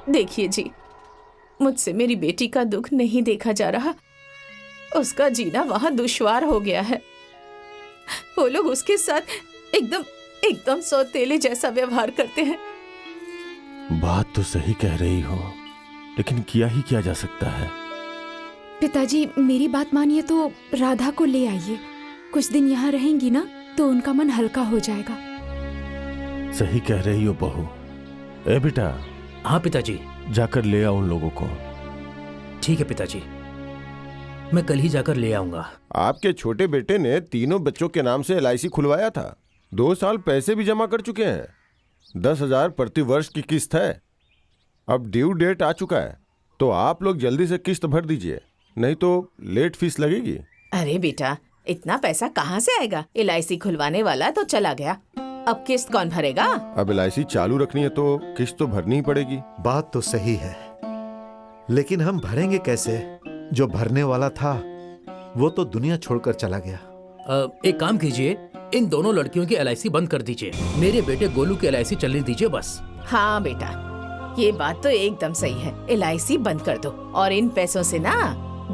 देखिए जी, मुझसे मेरी बेटी का दुख नहीं देखा जा रहा। उसका जीना वहां दुश्वार हो गया है। वो लोग उसके साथ एकदम एकदम सौतेले जैसा व्यवहार करते हैं। बात तो सही कह रही हो, लेकिन किया ही क्या जा सकता है। पिताजी, मेरी बात मानिए तो राधा को ले आइए। कुछ दिन यहाँ रहेंगी ना तो उनका मन हल्का हो जाएगा। सही कह रही हो बहू। ए बेटा। हाँ पिताजी। जाकर ले आओ उन लोगों को। ठीक है पिताजी, मैं कल ही जाकर ले आऊंगा। आपके छोटे बेटे ने तीनों बच्चों के नाम से LIC खुलवाया था। 2 साल पैसे भी जमा कर चुके हैं। 10,000 प्रति वर्ष की किस्त है। अब ड्यू डेट आ चुका है, तो आप लोग जल्दी से किस्त भर दीजिए, नहीं तो लेट फीस लगेगी। अरे बेटा, इतना पैसा कहाँ से आएगा? LIC खुलवाने वाला तो चला गया, अब किस्त कौन भरेगा? अब LIC चालू रखनी है तो किस्त तो भरनी ही पड़ेगी। बात तो सही है, लेकिन हम भरेंगे कैसे? जो भरने वाला था वो तो दुनिया छोड़कर चला गया। एक काम कीजिए, इन दोनों लड़कियों की LIC बंद कर दीजिए। मेरे बेटे गोलू की LIC चलने दीजिए बस। हाँ बेटा, ये बात तो एकदम सही है। LIC बंद कर दो और इन पैसों से ना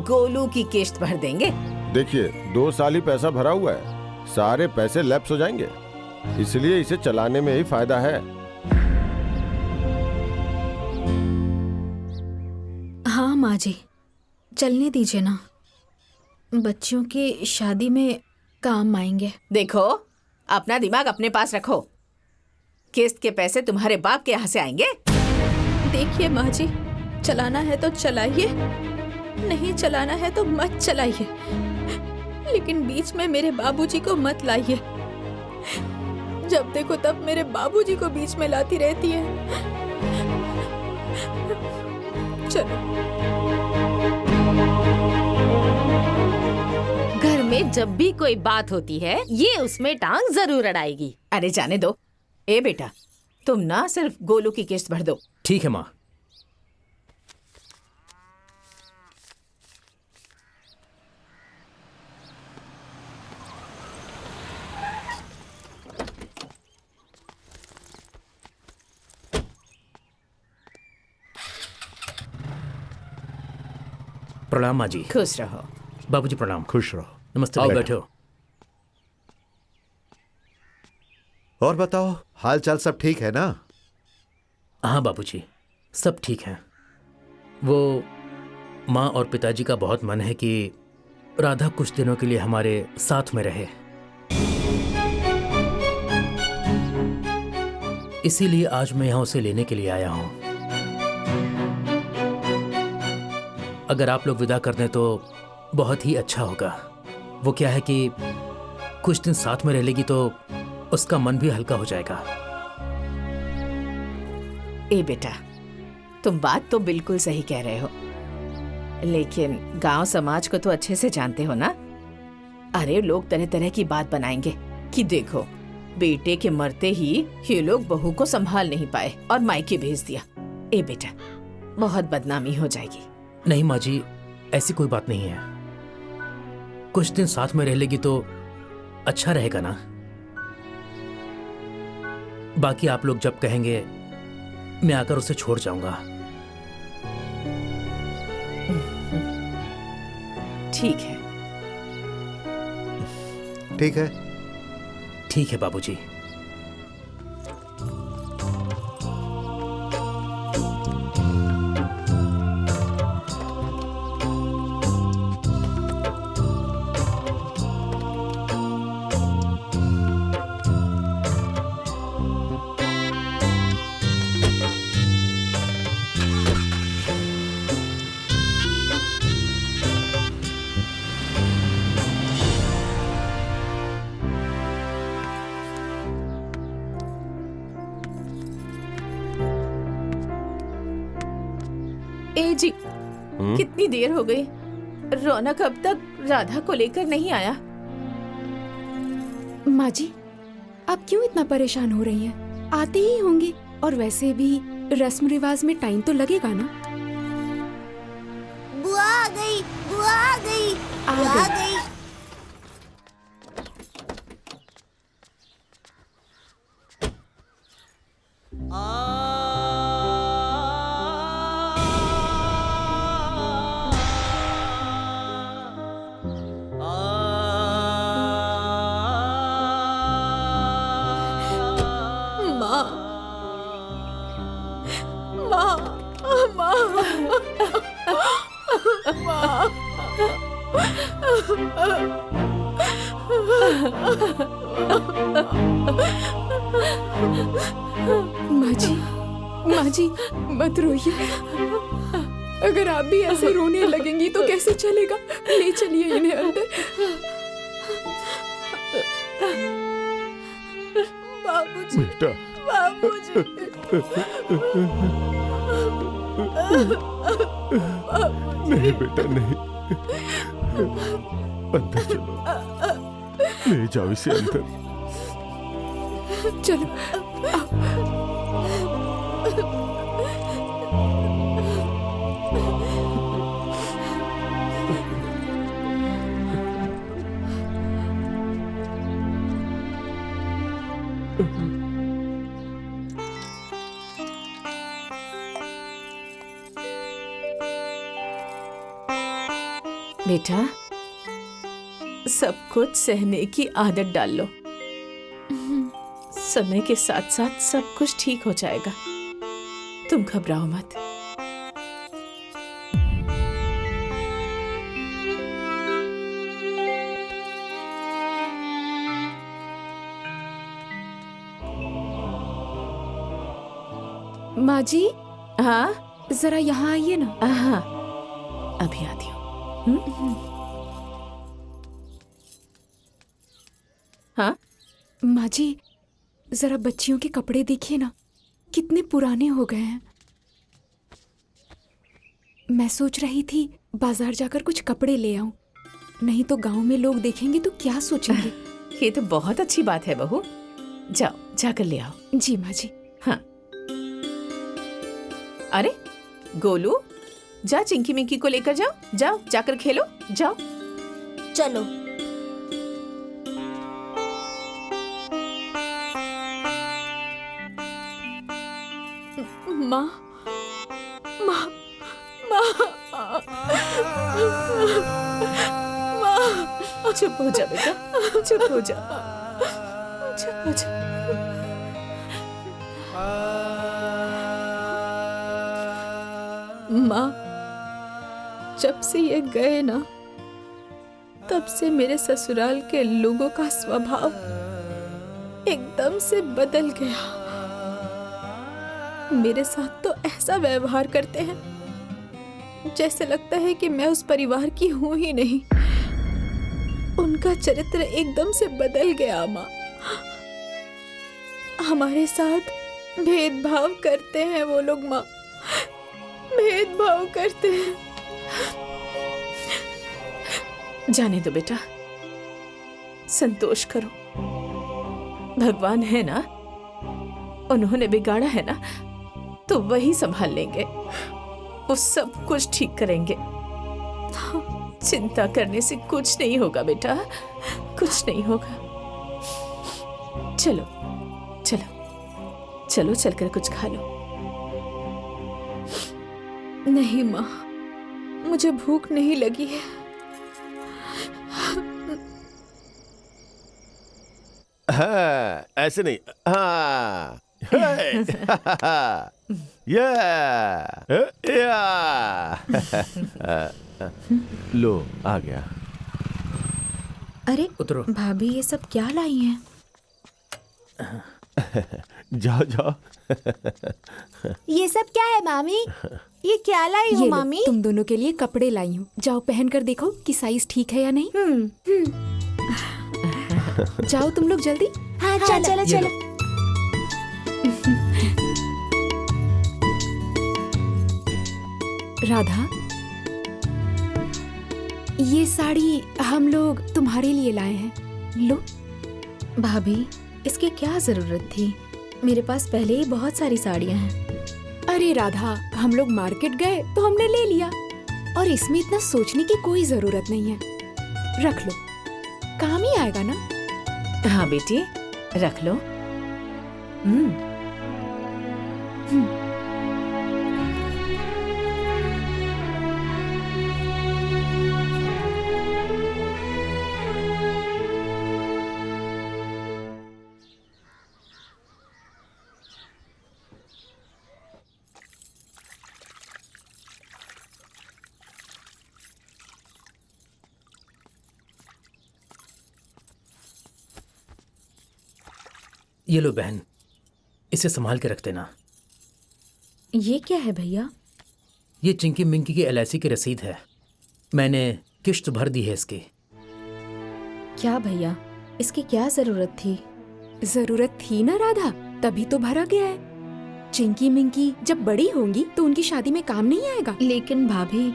गोलू की किस्त भर देंगे। देखिए, 2 साल ही पैसा भरा हुआ है, सारे पैसे लैप्स हो जाएंगे, इसलिए इसे चलाने में ही फायदा है। हाँ माँ जी, चलने दीजिए ना, बच्चियों की शादी में काम आएंगे। देखो, अपना दिमाग अपने पास रखो। किस्त के पैसे तुम्हारे बाप के यहाँ से आएंगे। देखिए माँ जी, चलाना है तो चलाइए, नहीं चलाना है तो मत चलाइए, लेकिन बीच में मेरे बाबूजी को मत लाइए। जब देखो तब मेरे बाबूजी को बीच में लाती रहती है। चलो। घर में जब भी कोई बात होती है ये उसमें टांग जरूर अड़ाएगी। अरे जाने दो। ए बेटा, तुम ना सिर्फ गोलू की किस्त भर दो। ठीक है माँ। प्रणाम माँ जी। खुश रहो। बाबूजी प्रणाम। खुश रहो। नमस्ते। आओ बैठो। और बताओ, हाल चाल सब ठीक है ना? हाँ बाबूजी, सब ठीक है। वो माँ और पिताजी का बहुत मन है कि राधा कुछ दिनों के लिए हमारे साथ में रहे, इसीलिए आज मैं यहाँ उसे लेने के लिए आया हूँ। अगर आप लोग विदा कर दें तो बहुत ही अच्छा होगा। वो क्या है कि कुछ दिन साथ में रह लेगी तो उसका मन भी हल्का हो जाएगा। ए बेटा, तुम बात तो बिल्कुल सही कह रहे हो, लेकिन गांव समाज को तो अच्छे से जानते हो ना। अरे लोग तरह तरह की बात बनाएंगे कि देखो, बेटे के मरते ही ये लोग बहू को संभाल नहीं पाए और मायके भेज दिया। ए बेटा, बहुत बदनामी हो जाएगी। नहीं माँ जी, ऐसी कोई बात नहीं है। कुछ दिन साथ में रह लेगी तो अच्छा रहेगा ना। बाकी आप लोग जब कहेंगे मैं आकर उसे छोड़ जाऊंगा। ठीक है। ठीक है। ठीक है बाबूजी। ए जी, कितनी देर हो गई, रौनक अब तक राधा को लेकर नहीं आया। माँ जी, आप क्यों इतना परेशान हो रही हैं? आते ही होंगे, और वैसे भी रस्म रिवाज में टाइम तो लगेगा ना। बुआ आ गई, बुआ आ गई, बुआ आ गई। माँ जी मत रोइए। अगर आप भी ऐसे रोने लगेंगी तो कैसे चलेगा? ले चलिए इन्हें अंदर। बाबूजी, बेटा बाबूजी। नहीं बेटा नहीं, अंदर चलो, ले जाओ इसे अंदर। चलो। बेटा, सब कुछ सहने की आदत डाल लो। समय के साथ साथ सब कुछ ठीक हो जाएगा। तुम घबराओ मत। माँ जी, हाँ जरा यहाँ आइए ना। हाँ, अभी आती हूँ। हाँ माँ जी, जरा बच्चियों के कपड़े देखिए ना, कितने पुराने हो गए हैं। मैं सोच रही थी बाजार जाकर कुछ कपड़े ले आऊं, नहीं तो गांव में लोग देखेंगे तो क्या सोचेंगे। ये तो बहुत अच्छी बात है बहू। जाओ, जाकर ले आओ। जी माँ जी। हाँ। अरे गोलू, जा चिंकी मिंकी को लेकर जाओ। जाओ, जाकर खेलो, जाओ। चलो। माँ, माँ, माँ, माँ। चुप हो जा बेटा, चुप हो जा, चुप हो जा। माँ, जब से ये गए ना, तब से मेरे ससुराल के लोगों का स्वभाव एकदम से बदल गया। मेरे साथ तो ऐसा व्यवहार करते हैं जैसे लगता है कि मैं उस परिवार की हूं ही नहीं। उनका चरित्र एकदम से बदल गया माँ। हमारे साथ भेदभाव करते हैं वो लोग माँ, भेदभाव करते हैं। जाने दो बेटा, संतोष करो। भगवान है ना, उन्होंने बिगाड़ा है ना, तो वही संभाल लेंगे। वो सब कुछ ठीक करेंगे। चिंता करने से कुछ नहीं होगा बेटा, कुछ नहीं होगा। चलो चलो चलो, चलकर कुछ खा लो। नहीं माँ, मुझे भूख नहीं लगी है। हाँ, ऐसे नहीं। हाँ लो, आ गया। अरे उतरो। भाभी, ये सब क्या लाई हैं? जाओ जाओ। ये सब क्या है मामी? ये क्या लाई हो ये लो, मामी? तुम दोनों के लिए कपड़े लाई हूँ। जाओ पहन कर देखो कि साइज ठीक है या नहीं। जाओ तुम लोग जल्दी। हाँ चलो ये चलो। लो। राधा, ये साड़ी हम लोग तुम्हारे लिए लाए हैं, लो। भाभी, इसकी क्या जरूरत थी? मेरे पास पहले ही बहुत सारी साड़ियाँ हैं। अरे राधा, हम लोग मार्केट गए तो हमने ले लिया, और इसमें इतना सोचने की कोई जरूरत नहीं है। रख लो, काम ही आएगा ना। हाँ बेटी, रख लो। ये लो बहन, इसे संभाल के रख देना। ये क्या है भैया? ये चिंकी मिंकी की LIC की रसीद है। मैंने किश्त भर दी है इसकी। क्या भैया, इसकी क्या जरूरत थी? जरूरत थी ना राधा, तभी तो भरा गया है। चिंकी मिंकी जब बड़ी होंगी तो उनकी शादी में काम नहीं आएगा। लेकिन भाभी,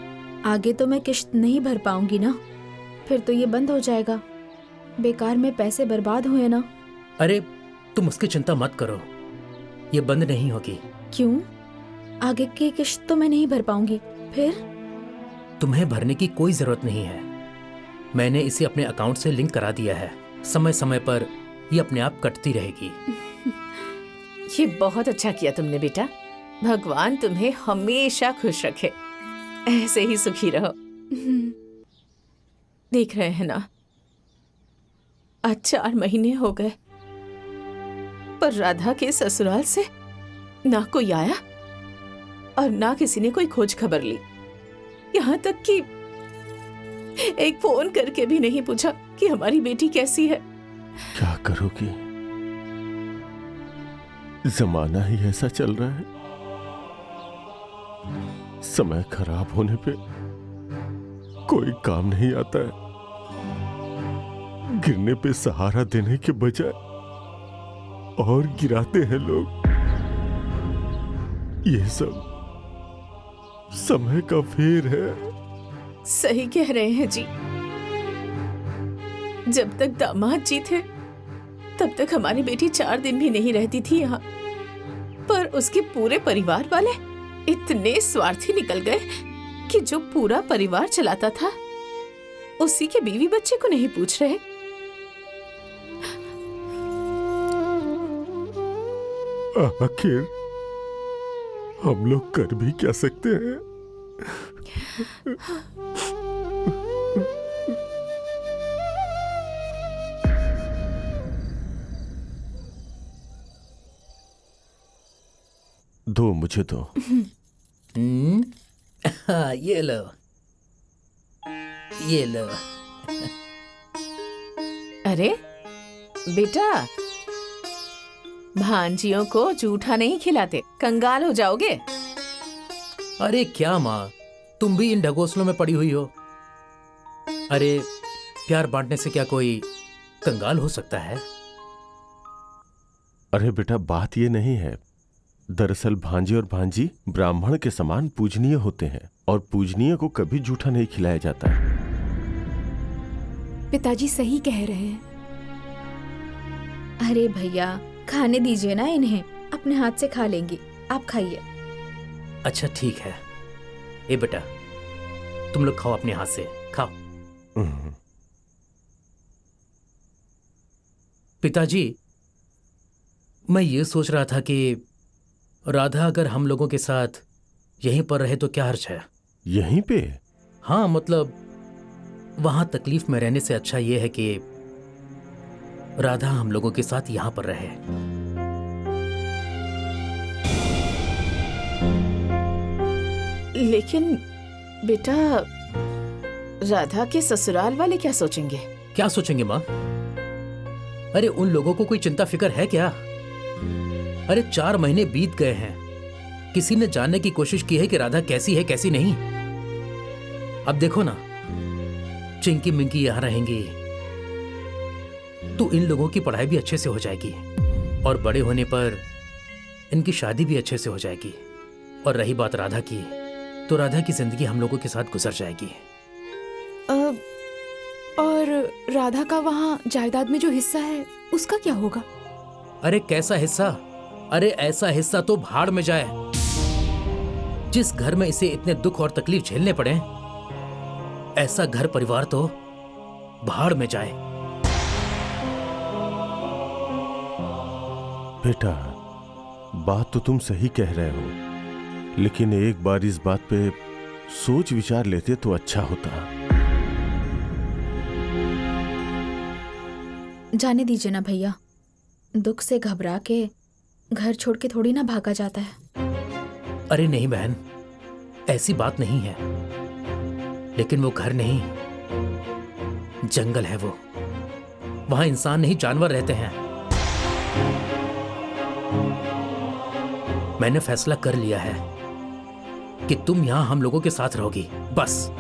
आगे तो मैं किश्त नहीं भर पाऊंगी ना, फिर तो ये बंद हो जाएगा। बेकार में पैसे बर्बाद हुए ना। अरे तुम उसकी चिंता मत करो, ये बंद नहीं होगी। क्यों? आगे की किश्त तो मैं नहीं भर पाऊंगी, फिर? तुम्हें भरने की कोई जरूरत नहीं है। मैंने इसे अपने अकाउंट से लिंक करा दिया है। समय समय पर ये अपने आप कटती रहेगी। ये बहुत अच्छा किया तुमने बेटा। भगवान तुम्हें हमेशा खुश रखे, ऐसे ही सुखी रहो। देख रहे हैं ना, आज 4 महीने हो गए, पर राधा के ससुराल से ना कोई आया और ना किसी ने कोई खोज खबर ली। यहाँ तक कि एक फोन करके भी नहीं पूछा कि हमारी बेटी कैसी है। क्या करोगी, जमाना ही ऐसा चल रहा है। समय खराब होने पे कोई काम नहीं आता है। गिरने पे सहारा देने के बजाय और गिराते हैं लोग। ये सब समय का फेर है। सही कह रहे हैं जी। जब तक दामाद जी थे तब तक हमारी बेटी 4 दिन भी नहीं रहती थी यहाँ, पर उसके पूरे परिवार वाले इतने स्वार्थी निकल गए कि जो पूरा परिवार चलाता था उसी के बीवी बच्चे को नहीं पूछ रहे। आखिर हम लोग कर भी क्या सकते हैं? दो, मुझे दो। ये लो, ये लो। अरे बेटा, भांजियों को जूठा नहीं खिलाते, कंगाल हो जाओगे। अरे क्या माँ, तुम भी इन ढगोसलों में पड़ी हुई हो। अरे प्यार बांटने से क्या कोई कंगाल हो सकता है? अरे बेटा, बात ये नहीं है। दरअसल भांजे और भांजी ब्राह्मण के समान पूजनीय होते हैं और पूजनीय को कभी जूठा नहीं खिलाया जाता। पिताजी सही कह रहे हैं। अरे भैया, खाने दीजिए ना इन्हें, अपने हाथ से खा लेंगी। आप खाइए। अच्छा ठीक है। ए बेटा, तुम लोग खाओ अपने हाथ से, खाओ। पिताजी, मैं ये सोच रहा था कि राधा अगर हम लोगों के साथ यहीं पर रहे तो क्या हर्ज है? यहीं पे? हाँ, मतलब वहां तकलीफ में रहने से अच्छा यह है कि राधा हम लोगों के साथ यहां पर रहे। लेकिन बेटा, राधा के ससुराल वाले क्या सोचेंगे? क्या सोचेंगे माँ? अरे उन लोगों को कोई चिंता फिक्र है क्या? अरे 4 महीने बीत गए हैं, किसी ने जानने की कोशिश की है कि राधा कैसी है कैसी नहीं? अब देखो ना, चिंकी मिंकी यहां रहेंगी तो इन लोगों की पढ़ाई भी अच्छे से हो जाएगी और बड़े होने पर इनकी शादी भी अच्छे से हो जाएगी। और रही बात राधा की, तो राधा की जिंदगी हम लोगों के साथ गुजर जाएगी। और राधा का वहाँ जायदाद में जो हिस्सा है उसका क्या होगा? अरे कैसा हिस्सा? अरे ऐसा हिस्सा तो भाड़ में जाए। जिस घर में इसे इतने दुख और तकलीफ झेलने पड़े, ऐसा घर परिवार तो भाड़ में जाए। बेटा, बात तो तुम सही कह रहे हो, लेकिन एक बार इस बात पे सोच विचार लेते तो अच्छा होता। जाने दीजिए ना भैया, दुख से घबरा के घर छोड़ के थोड़ी ना भागा जाता है। अरे नहीं बहन, ऐसी बात नहीं है, लेकिन वो घर नहीं, जंगल है वो। वहां इंसान नहीं जानवर रहते हैं। मैंने फैसला कर लिया है कि तुम यहां हम लोगों के साथ रहोगी, बस।